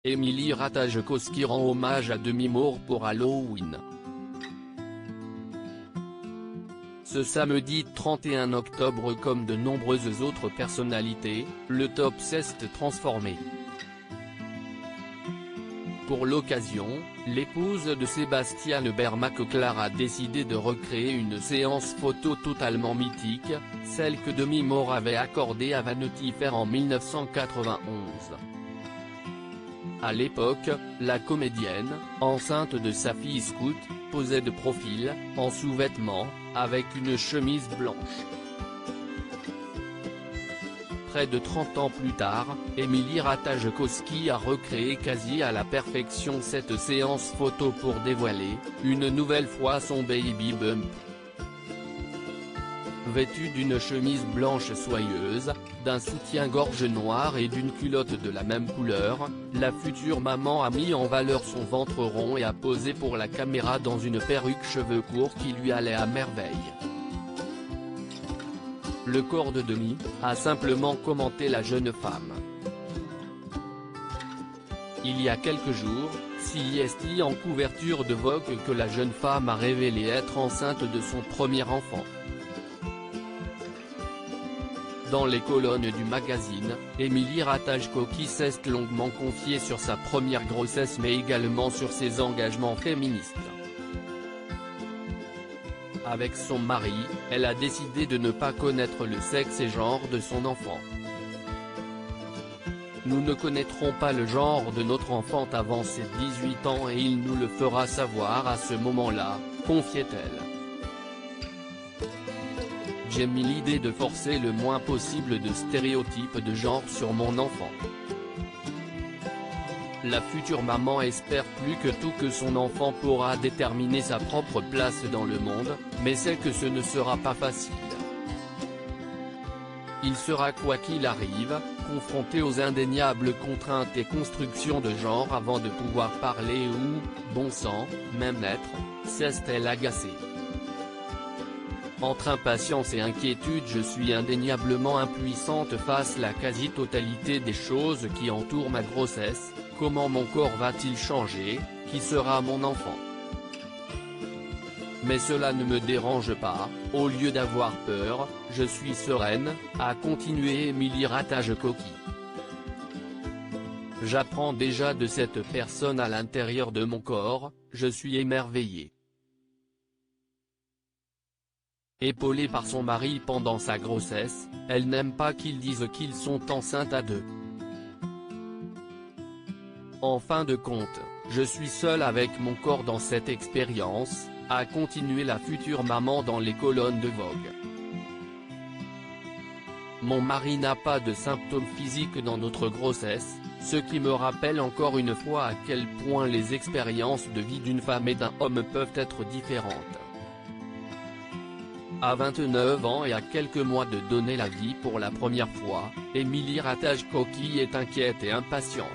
Émilie Ratajkowski rend hommage à Demi Moore pour Halloween. Ce samedi 31 octobre, comme de nombreuses autres personnalités, le top s'est transformé. Pour l'occasion, l'épouse de Sébastien Bermaque-Claire a décidé de recréer une séance photo totalement mythique, celle que Demi Moore avait accordée à Vanity Fair en 1991. À l'époque, la comédienne, enceinte de sa fille Scout, posait de profil, en sous-vêtements, avec une chemise blanche. Près de 30 ans plus tard, Émilie Ratajkowski a recréé quasi à la perfection cette séance photo pour dévoiler, une nouvelle fois son baby bump. Vêtue d'une chemise blanche soyeuse, d'un soutien-gorge noir et d'une culotte de la même couleur, la future maman a mis en valeur son ventre rond et a posé pour la caméra dans une perruque cheveux courts qui lui allait à merveille. Le corps de Demi, a simplement commenté la jeune femme. Il y a quelques jours, c'est en couverture de Vogue que la jeune femme a révélé être enceinte de son premier enfant. Dans les colonnes du magazine, Émilie Ratajkowski s'est longuement confiée sur sa première grossesse mais également sur ses engagements féministes. Avec son mari, elle a décidé de ne pas connaître le sexe et genre de son enfant. Nous ne connaîtrons pas le genre de notre enfant avant ses 18 ans et il nous le fera savoir à ce moment-là, confiait-elle. J'ai mis l'idée de forcer le moins possible de stéréotypes de genre sur mon enfant. La future maman espère plus que tout que son enfant pourra déterminer sa propre place dans le monde, mais sait que ce ne sera pas facile. Il sera quoi qu'il arrive, confronté aux indéniables contraintes et constructions de genre avant de pouvoir parler ou, bon sang, même naître, s'est-elle agacée. Entre impatience et inquiétude, je suis indéniablement impuissante face à la quasi-totalité des choses qui entourent ma grossesse. Comment mon corps va-t-il changer, qui sera mon enfant? Mais cela ne me dérange pas, au lieu d'avoir peur, je suis sereine, a continué Émilie Ratajkowski. J'apprends déjà de cette personne à l'intérieur de mon corps, je suis émerveillée. Épaulée par son mari pendant sa grossesse, elle n'aime pas qu'ils disent qu'ils sont enceintes à deux. En fin de compte, je suis seule avec mon corps dans cette expérience, a continué la future maman dans les colonnes de Vogue. Mon mari n'a pas de symptômes physiques dans notre grossesse, ce qui me rappelle encore une fois à quel point les expériences de vie d'une femme et d'un homme peuvent être différentes. À 29 ans et à quelques mois de donner la vie pour la première fois, Émilie Ratajkowski est inquiète et impatiente.